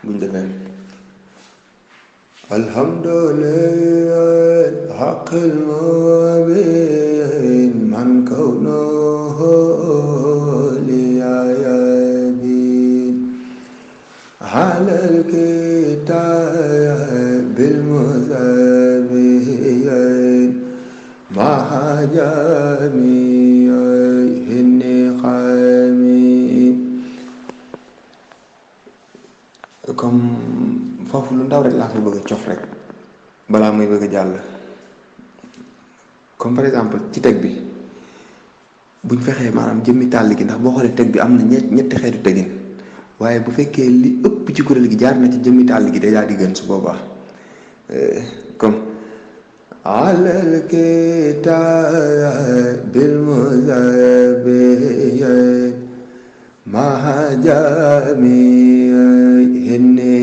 buñ defee alhamdulillah haqqil mubin man kawnuhu liyabin halal kitab bil muzabiyin mahajami hinni xami. Comme foofu lu ndaw rek laa ko bëgg a cof rek balaa muy bëgg a jàll. comme par exemple ci teg bi buñ fexee maanaam jëmmi tàll gi, ndax boo xoolee teg bi am na ñetti xeetu tegin, waaye bu fekkee li ëpp ci kuréel gi jaar na ci jëmmi tàll gi day daal di gën su boobaa. comme alal kitaabil muzabiyin mahajami hinni,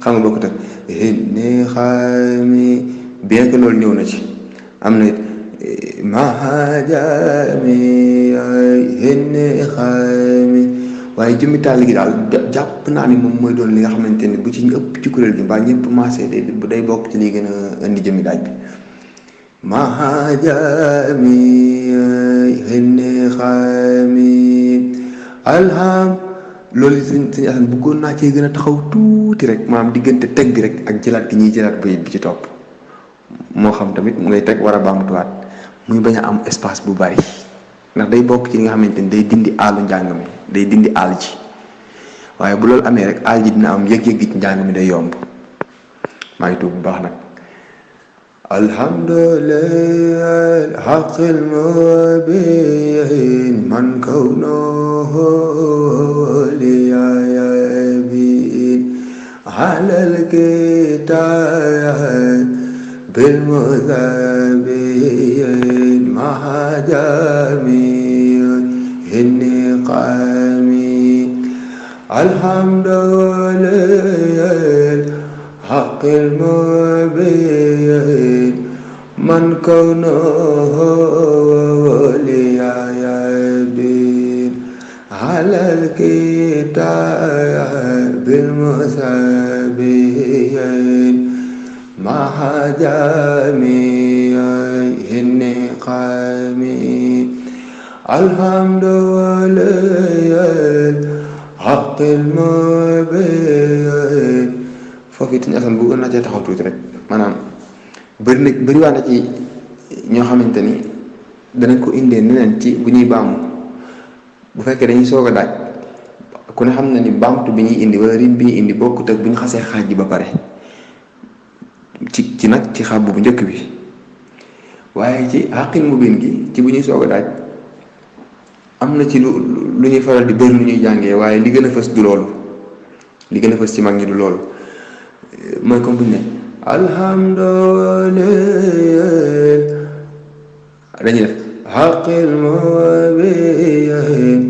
xam nga bokkut ak hinni xami, bien que loolu ñëw na ci, am na mahajami hinni xami, waaye jëmmi tàll gi daal jàpp naa ni moom mooy doon li nga xamante ni bu ci ñu ëpp ci kuréel gi mbaa ñëpp maasee day bokk ci li gën a indi jëmmi daaj bi. mahajami hinni xami alham, loolu suñ asan bëggoon naa cee gën a taxaw tuuti rek, maanaam diggante teg bi rek ak jëlaat gi ñuy jëlaat bayit bi ci topp, moo xam tamit mu ngay teg war a baamtuwaat muy bañ a am espace bu bari, ndax day bokk ci li nga xamante ni day dindi aalu njàng mi, day dindi aal ji, waaye bu loolu amee rek aal ji dina am yëg-yëg gi ci njàng mi day yomb. maa ngi tuub bu baax nag. alhamdulillah haqqil mubin man kawnuhu liyabin halal kitab bil muzabiyin mahajami hinni qami alhamdulillah haqqil mubin man kawnuhu liyabin halal kitabil muzabiyin mahajami hinni qami alhamdulillah haqqil mubin. foofu it ñu asan bëggoon naa cee taxaw tuuti rek, maanaam bëriwaa na ci ñoo xamante ni danañ ko indee neneen ci bu ñuy baamu. bu fekkee dañuy soog a daaj, ku ne xam na ni baamtu bi ñuy indi wala rim bi ñuy indi bokkut ak bu ñu xasee xaaj ji ba pare ci nag ci xàbb bu njëkk bi, waaye ci xàqin mu bin gi ci bu ñuy soog a daaj am na ci lu ñuy faral di bëri lu ñuy jàngee, waaye li gën a fës du loolu, li gën a fës ci mag ñi du loolu. mooy comme bu ñu ne alhamdulillah dañuy def haqqil mubin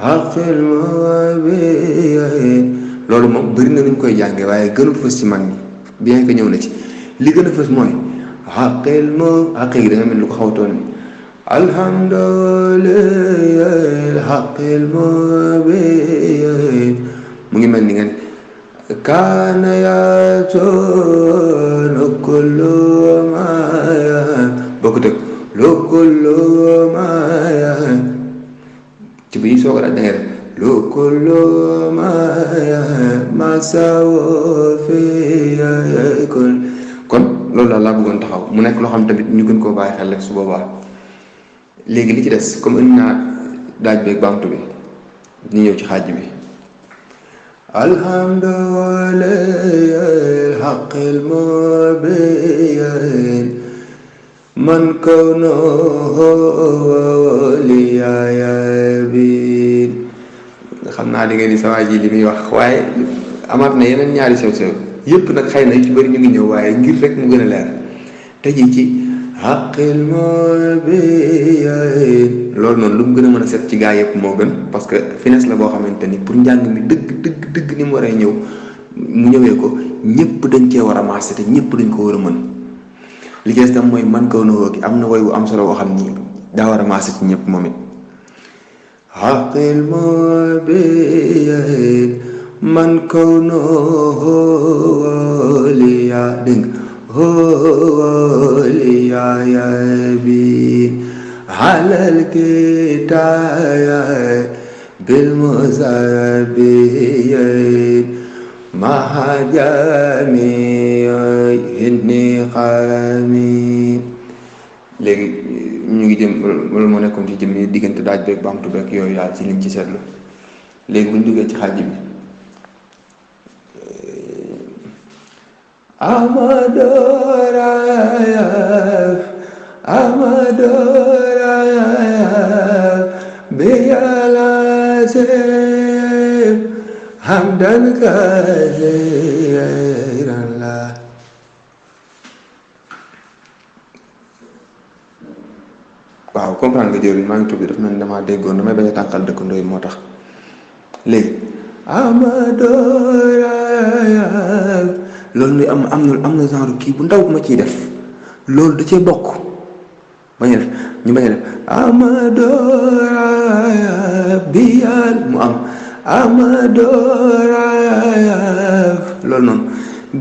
haqqil mubin, loolu moom bëri na lu ñu koy jàngee waaye gënul fës ci mag ñi, bien que ñëw na ci. li gën a fës mooy haqqil gi da nga mel lu ko xawtoon ni alhamdulillah haqqil mubin, mu ngi mel ni ngeen kaana yaatoonu kullu maayan, bokkut ak lu kullu maayan, ci bu ñuy soog a daal da ngay def lu kullu maayan masawo fi yakun. kon loolu daal laa bëggoon taxaw mu nekk loo xam tamit ñu gën koo bàyyi xel rek su boobaa. léegi li ci des comme indi naa daaj beeg baamtu bi, ñu ñëw ci xaaj bi. alhamdulillah haqqil mubin man kawnuhu liyabin. xam naa di ngeen di sa waay ji li muy wax, waaye amaat na yeneen ñaari sew-sew yëpp nag xëy na yu ci bëri ñu ngi ñëw, waaye ngir rek mu gën a leer te ji ci haqqil mubin. loolu noonu lu mu gën a mën a set ci gaa yëpp moo gën, parce que finesse la boo xamante ni pour njàng mi dëgg ni mu waree ñëw mu ñëwee ko ñëpp dañ cee war a maase te ñëpp dañ ko war a mën. li ci des tam mooy man kaw na woo gi am na woy bu am solo boo xam ni daa war a maase ci ñëpp moom it. haqqil mubin man kawnuhu liya dégg liya yabi halal kitaya bil musabi mahajami inni xami. léegi ñu ngi jëm loolu moo nekkoon ci jëm ni diggante daaj beeg baamtu beeg yooyu daal ci liñ ci seetlu. léegi bu ñu duggee ci xaaj bi hamdan kasiran la. waaw comprendre nga jëriñ maa ngi tudd daf mel ni damaa déggoon damay bañ a tànqal dëkkandoo yi moo tax. léegi loolu am na genre kii bu ndaw bu ma ciy def loolu da cee bokk bañ a def ñu bañ a def biyal mu am loolu noonu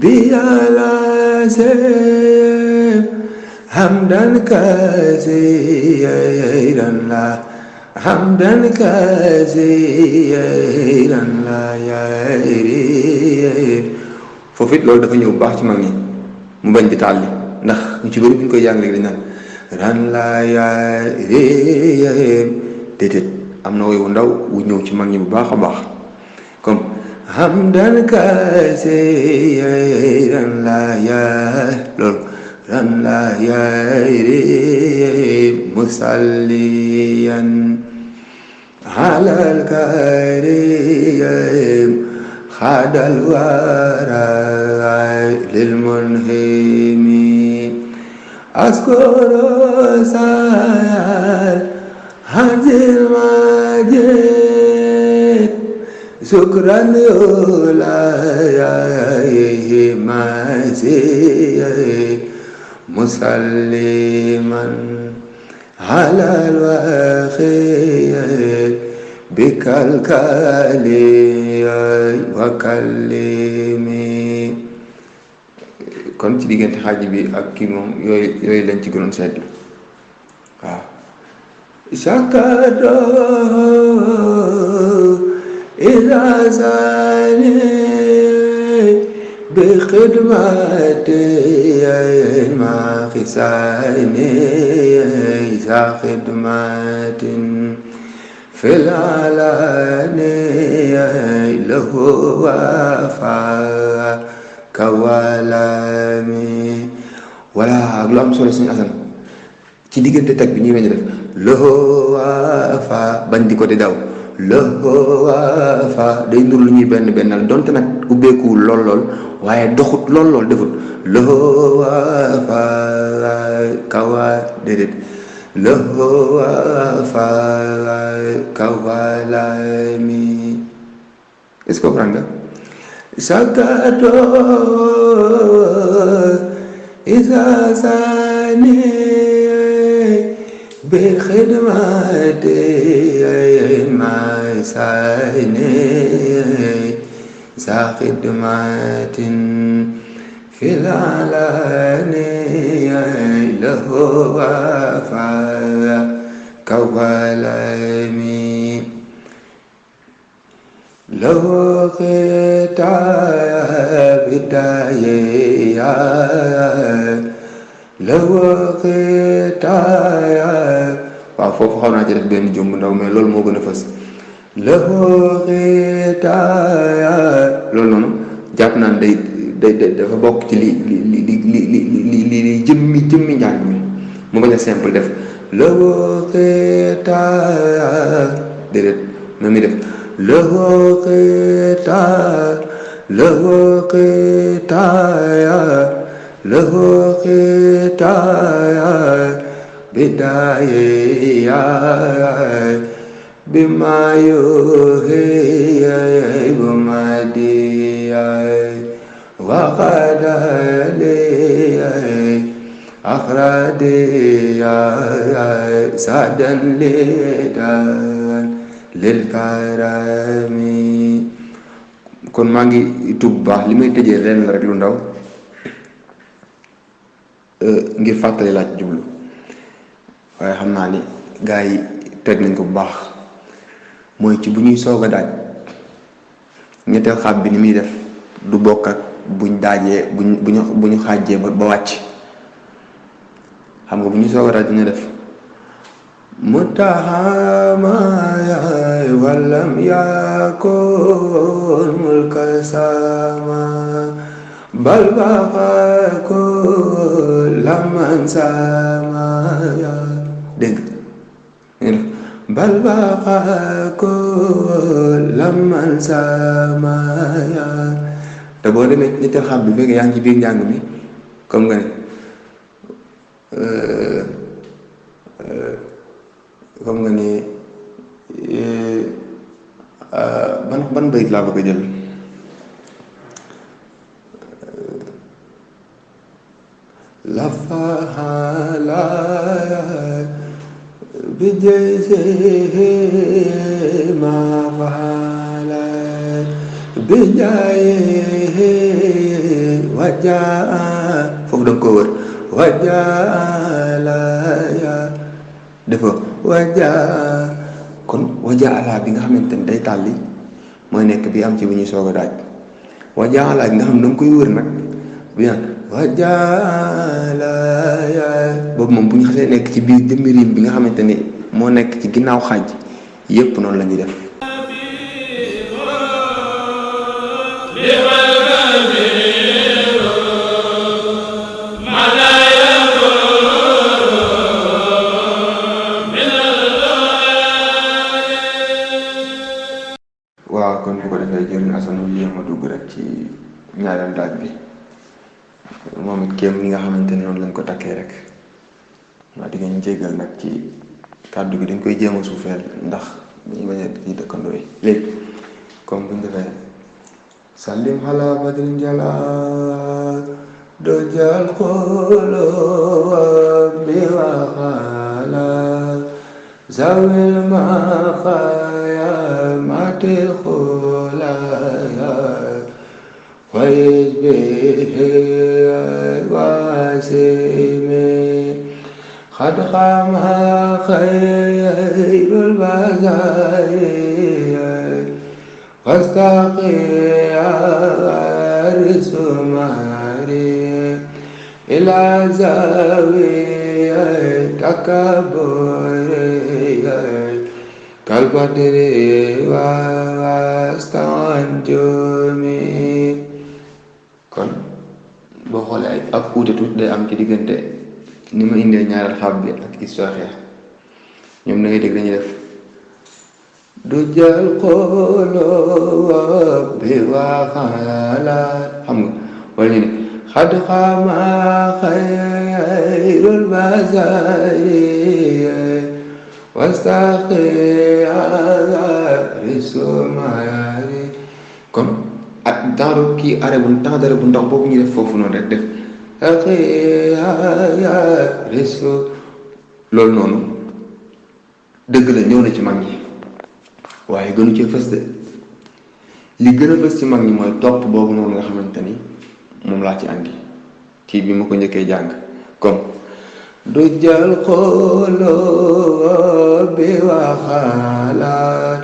biyalase hamdan kasiran la hamdan kasiran la yari. foofu it loolu dafa ñëw bu baax ci mag ñi mu bañ di tàlli ndax ñu ci bëri bu ñu koy jàng léegi dañ naan ran la yari déedéet am na woy wu ndaw wu ñëw ci mag ñi bu baax a baax comme hamdan kasiran la yari loolu ran la yari musalliyan alal karim xaadal waray lil munhimi askoro sayal hajil majid sukran ulayahi masih musalliman halal wakhir bikal kali wa kallimi. kon ci diggante xaaj bi ak kii moom yooyu lañ ci gënoon seetlu waaw. sakado ila sani bi xidmati ma xisani sa xidmatin fil alani lahu wafa kawalami. voilà ak lu am solo suñu asan ci diggante teg bi ñuy weñ def lahu wafa bañ di ko di daw lahu wafa day nur lu ñuy benn bennal donte nag ubbeekuwul lool waaye doxut lool defut lahu wafa kawa déedéet lahu wafa kawalami. est-ce que comprendre nga sakato isa sani bi khidmati ma sani sa khidmatin fil alani lahu wafa kawalami. lahu khitaya bidaya lahu khitaya. waaw foofu xaw naa ci def benn jumb ndaw mais loolu moo gën a fës lahu khitaya loolu noonu jàpp naan day dafa bokk ci li jëmmi njàng mi mu bañ a simple def lahu khitaya déedéet na mi def lahu khitaya lahu khitaya lahu khitaya bidaya bima yuhi bumadiya wa qadaliya akhradiyya sadan lidan lil karami. kon maa ngi tub bu baax li may tëjee leen la rek lu ndaw ngir fàttali laa ci jublu waaye xam naa ni gaa yi teg nañ ko bu baax mooy ci bu ñuy soog a daaj ñetteel xaaj bi ni muy def du bokk ak buñ daajee bu ñu xaajee ba wàcc. xam nga bu ñuy soog a daaj dina def mutahama yaay walam yakun mulka sama bal baqa ko laman sama yaay dégg bal baqa ko laman sama yaay te boo demee ñetteel xam bi fekk yaa ngi ci biir njàng mi comme nga ne comme nga ni ban bayit laa bëgg a jël la faala bi jayse ma faala bi jaaye wajaa foofu danga ko wër wajaalaya dafa wajaa kon wajaala bi nga xamante ne day tàlli mooy nekk bi am ci bu ñuy soog a daaj wajaala bi nga xam ne danga koy wër nag bi naan wajaalaya boobu moom bu ñu xasee nekk ci biir jëmmi riim bi nga xamante ni moo nekk ci ginnaaw xaaj yépp noonu la ñuy def waaw kon bu ko defee jëriñ Assane wu yéem a dugg rek ci ñaareel daaj bi moom it kéem li nga xamante ne noonu lañ ko takkee rek waa di ngeen jéggal nag ci kàddu gi dañ koy jéem a suufeel ndax dañu bañ a ci dëkkandoo yi léegi comme buñ defee sallim ala badrin jala do jal xolo bi waxala zawil ma xaya matil xulaya ويز به واسم قد قام خير البزائر واستقي رسماري إلى زاوية تكبر كالبدر واستنجمي kon boo xoolee ay ak uute tuuti day am ci diggante ni ma indee ñaareel xaab bi ak histoire ñoom da ngay dégg dañuy def du jël xoloo bi waxalaat xam nga wala ñu ne xad xama xayrul basari wastaqi risumari kon ak temps kii arrêt bu temps d'arrêt bu ndax boobu ñu def foofu noonu rek def risque loolu noonu dëgg la ñëw na ci mag ñi waaye gënu ci fës de li gën a fës ci mag ñi mooy topp boobu noonu nga xamante ni moom laa ci andi kii bi ma ko njëkkee jàng comme du jël xoloo bi waxalaat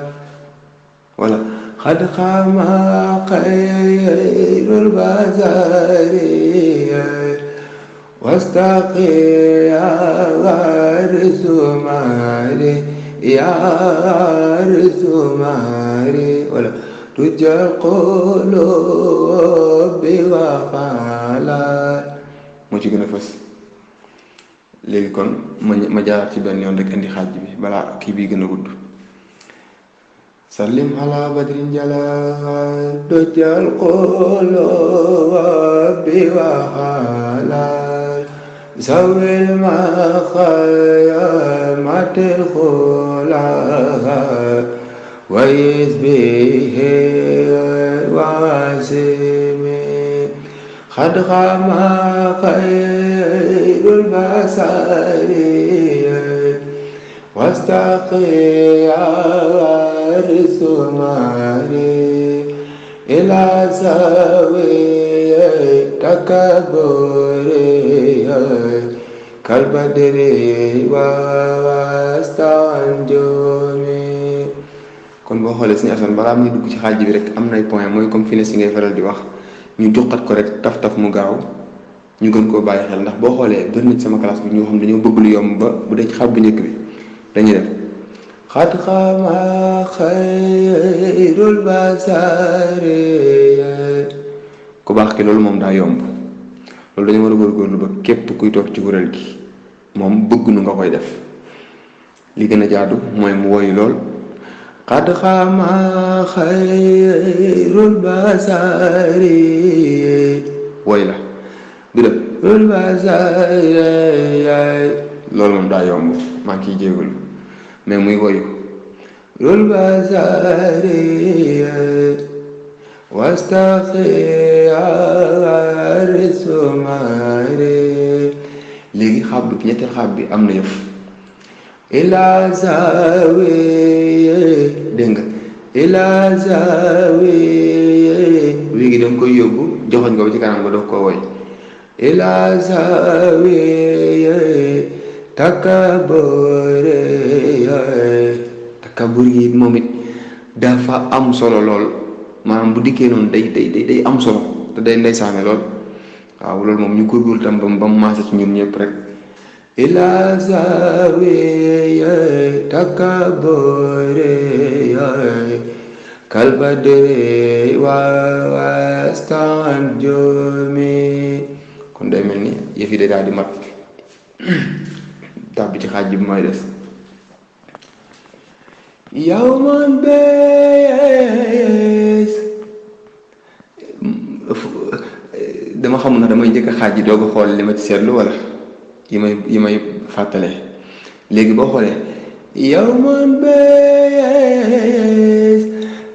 wala قد قام خير البزاري واستقي رسماري يا رسماري ولا تجا القلوب وقالات moo ci gën a fës léegi kon ma jaar ci benn yoon rek indi xaaj bi balaa kii bi gën a gudd سلم على بدر جلال دج القلوب وحلال زوي المخيمات الخلال ويز به الواسم قد قام خير البصر واستقي رسماري إلى زاوية تكبر كالبدر واستنجمي. kon boo xoolee suñu asan balaa muy dugg ci xaaj bi rek am nay point mooy comme fini si ngay faral di wax ñu joxat ko rek taf mu gaaw ñu gën koo bàyyi xel ndax boo xoolee gën na ci sama classe bi ñoo xam dañoo bëgg lu yomb ba bu dee ci xaaj bu njëkk bi dañuy def xat xama xayrul basari ku baax ki loolu moom daa yomb loolu dañu war a góorgóorlu ba képp kuy toog ci kuréel gi moom bëgg nu nga koy def li gën a jaadu mooy mu woyu lool xat xama xayrul basari woy la du def rul basari loolu moom daa yomb maa ngi ciy jégalu mais muy woyu rul basari wastaxiyar sumari. léegi xaab bi ñetteel xaab bi am na yëf ila zawiye dégg nga ila zawiye léegi danga koy yóbbu joxoñ nga ba ci kanam nga doog koo woy ila zawiye takabure takabur yi moom it dafa am solo lool maanaam bu dikkee noonu day am solo te day ndeysaane lool waaw loolu moom ñu góorgóorlu tam ba mu maase ci ñun ñëpp rek ila zawiya takabure kalbadre wastan jomi. kon day mel ni yëf yi daal di mat tàbbi ci xaaj bi mooy des yawman bees dama xamul na damay njëkk a xaaj yi doog a xool li ma ci seetlu wala yi may fàttale léegi boo xoolee yawman bees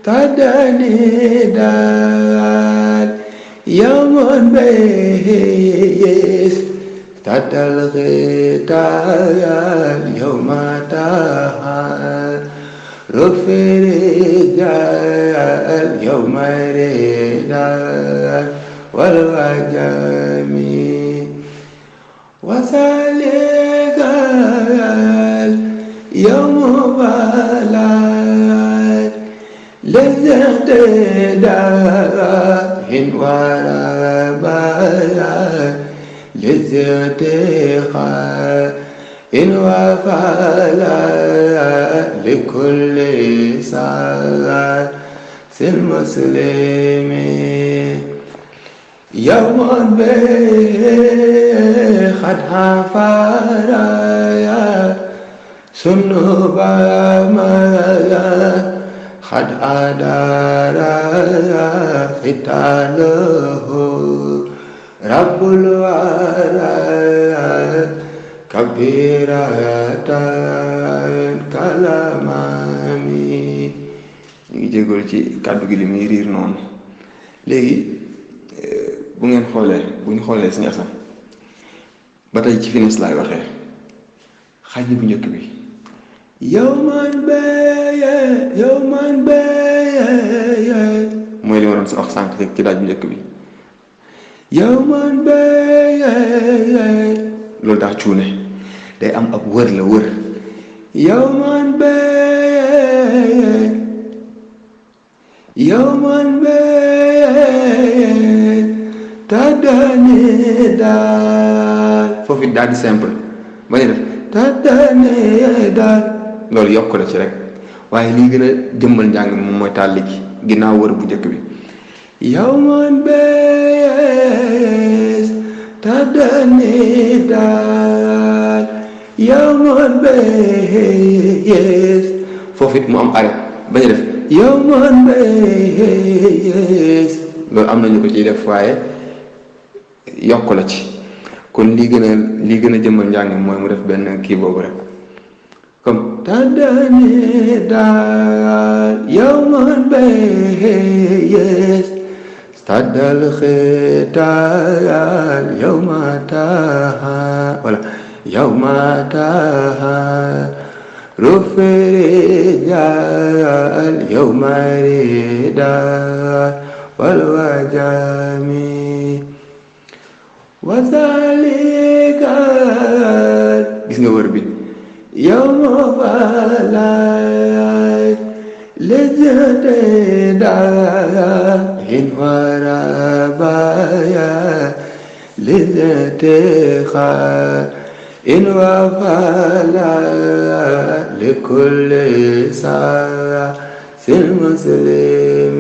tàddani daal yawman bees tàddal xitaal yawma taxal rofere jaal yawma reedal والوجمي وسالقال يوم بلاد لذت داء وربايا لذت خاء وفلا لكل ساعة المسلمين يوم بخد حفارايا سنوبا مايا خد أدارايا ختاله رب الورى كبيرة كلامي ñu ngi jégalu ci kàddu gi li muy riir noonu léegi bu ñu xoolee suñu asan ba tey ci finance laay waxee xaaj bu njëkk bi yawman beye mooy li ma doon sa wax sànq rek ci daaj bu njëkk bi yawman beye loolu daa cuune day am ab wër la wër yawman beye yawman beye tàddane daal foofu it daal di simple ba ñu def tàddane daal loolu yokk la ci rek waaye lii gën a jëmmal njàng mi moom mooy tàlli gi ginnaaw wër bu njëkk bi yawman bees tàddane daal yawman bees foofu it mu am arrêt ba ñu def yawman bees loolu am nañu ko ciy def waaye yokk la ci kon lii gën a jëmmal njàng mooy mu def benn kii boobu rek comme tàddane daal yawman bees tàddal xetaal yawma taha wala yawma taha rufere jaal yawma redal والوجم وذلك gis nga wër bi يوم فلاك لزتداهن وربايا لزتخا إن وفلا لكل ساعة المسلم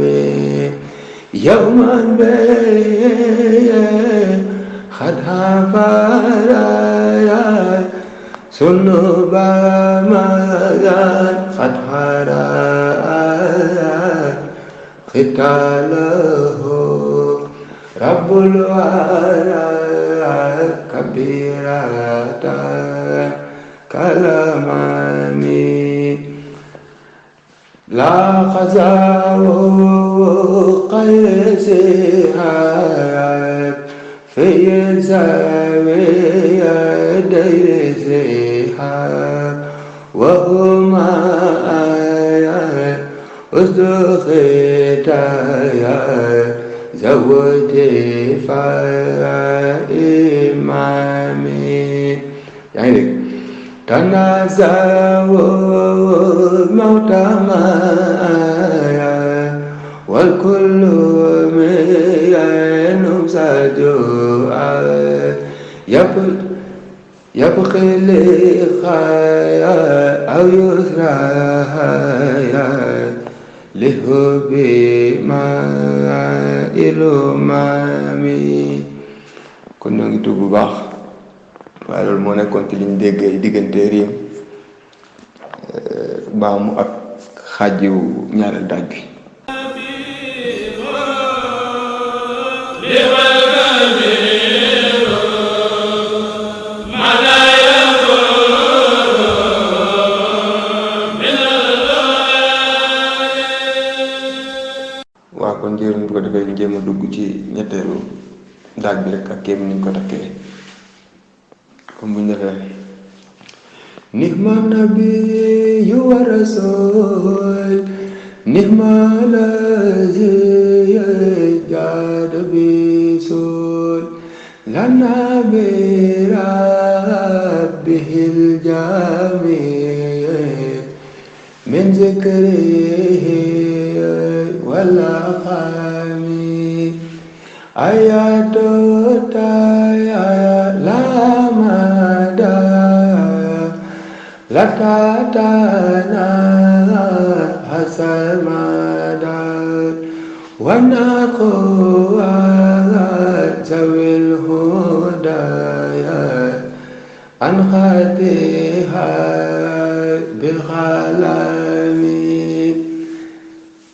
يوما بيه قد حفرايا سنوبا مغان قد حرايا ختاله رب الورى كبيرة كلامي لا خزاه قيسها في زاوية ديسها وهما أصدقائي زوجي فإمامي يعني تنازعوا الموت معايا والكل منهم سجوعا يبقي لي خيا أو يسرايا لهبي ما ilumami kon ñoo ngi tudd bu baax waaye loolu moo nekkoon ci liñ déggee diggante riim baamu ak xaajiwu ñaareel daaj bi kon jërëm bu ko defee ñu jéem a dugg ci ñetteelu daaj bi rek ak kéem niñ ko takkee comme buñ defee nihma nabiyyu wa rasul nihma lazi jada bisul lana bi rabbihil jami min zikrihi wala khami ayatu taya lamada latatana hasamada wanaqwa zawil hudaya an khatiha bil khalami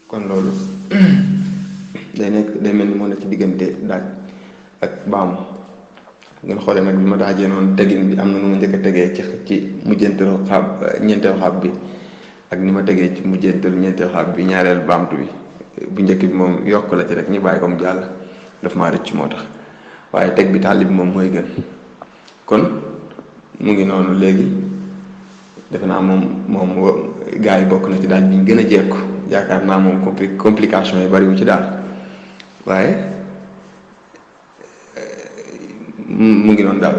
kon loolu day mel ni moo ne ci diggante daaj ak baamu ngeen xoolee nag bi ma daajee noonu tegin bi am na nu ma njëkk a tegee ci mujjanteelu xaab ñeenteelu xaab bi ak ni ma tegee ci mujjanteelu ñeenteelu xaab bi ñaareel baamtu bi bu njëkk bi moom yokk la ci rek ñu bàyyi ko mu jàll daf maa rëcc moo tax waaye teg bi tàlli bi moom mooy gën kon mu ngi noonu léegi defe naa moom gars yi bokk na ci daaj bi ñu gën a jekku yaakaar naa moom complication yi bariwu ci daal waaye mu ngi noonu daal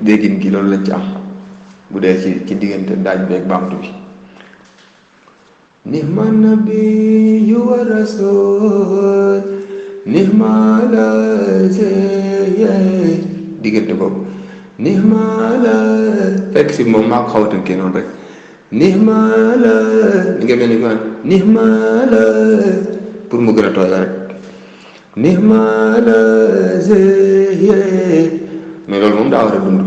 déggin gi loolu lañ ci am bu dee ci diggante daaj bi ak baamtu bi nihma nabiyyu wa rasul nihma lazi diggante boobu nihma la fekk si moom maa ko xaw a tënkee noonu rek nihma la li nga mel ni man nihma la pour mu gën a tooy rek nihma la zeye mais loolu moom daa war a dund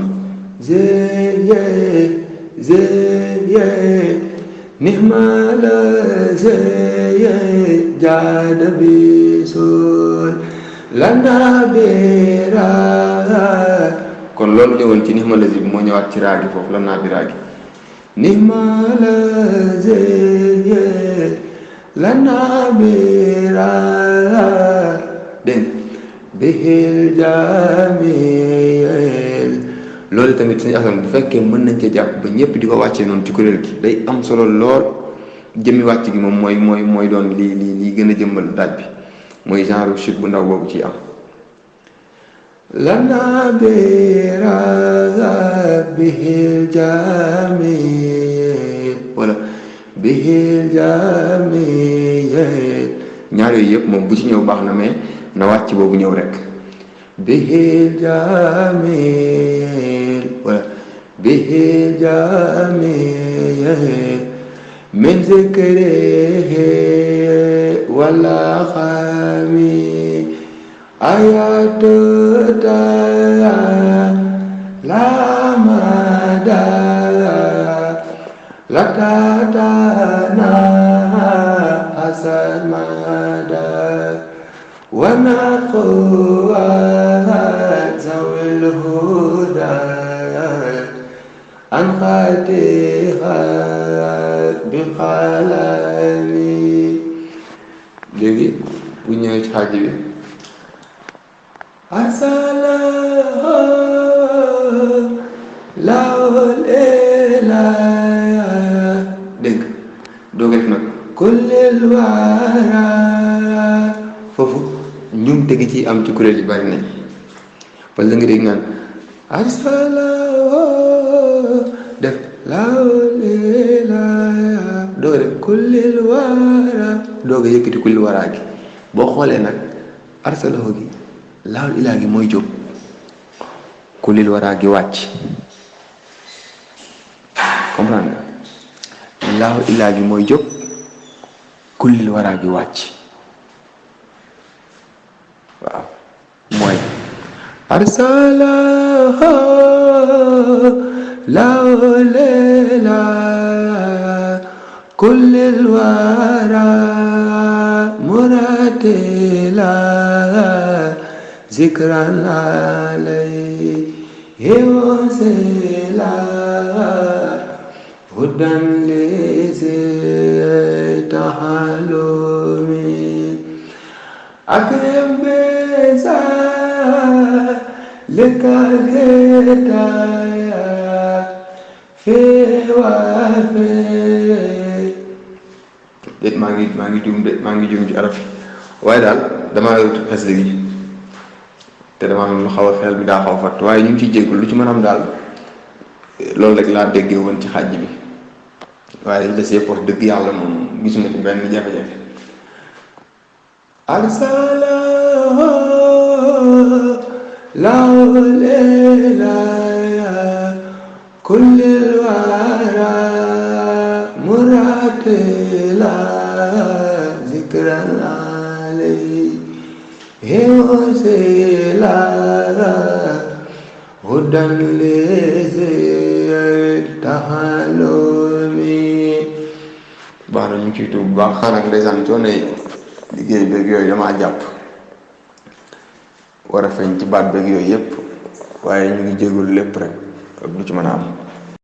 zeye nihma la zeye jaada bisul lana bira kon loolu ñëwoon ci nihma la zi moo ñëwaat ci raagi foofu lana bira gi nihma la zeye lana bira dégg bihil jamil loolu tamit suñu affaire bu fekkee mën nañ cee jàpp ba ñëpp di ko wàccee noonu ci kuréel gi day am solo lool jëmmi wàcc gi moom mooy doon lii gën a jëmbal daaj bi mooy genre chute bu ndaw boobu ci am. lana biraza bihil jamil wala bihil jamil ñaar yooyu yëpp moom bu ci ñëw baax na mais na wàcc boobu ñëw rek. bihil jamil wala bihil jamil min zikrihi wala xami ayatu la mada la tatana asad mada wa naqwa zawil huda an khatiha bi qalami. léegi bu ñëwee ci xaaj bi asalaha lawul ilaya dégg doo def nag kullil wara foofu ñum tegi ci am ci kuréel yi bari nañ wala nga dégg naan asalaha def lawul ilaya doo def kullil wara doo nga yëkkati kullil wara gi boo xoolee nag arsalahu gi laawul ilaa gi mooy jóg kulil waraa gi wàcc comprendre nga laawul ilaa gi mooy jóg kulil waraa gi wàcc waaw mooy arsalaha laawul ilaa kulil waraa muratila zikran alayhi wasila hudan lizi tahalumi akrim bisa likadetaya fi wafi déet maa ngi jum ci araf waaye daal damaa yowtu xasida gi te dama am lu xaw a xel bi daa xaw a fàtt waaye ñu ngi ciy jéggul lu ci mën am daal loolu rek laa déggee woon ci xàjj bi waaye li des yëpp wax dëgg yàlla moom gisuma ci benn jafe-jafe. arsalaha lawul ilaya kullil wara muratila zikran alayhi wasila hudan lizi tahalumi. baax na ñu ngi ciy tuub bu baax xanaa ndeysaan coono liggéey beeg yooyu damaa jàpp war a feeñ ci baat beeg yooyu yëpp waaye ñu ngi jégalu lépp rek ak lu ci mën a am.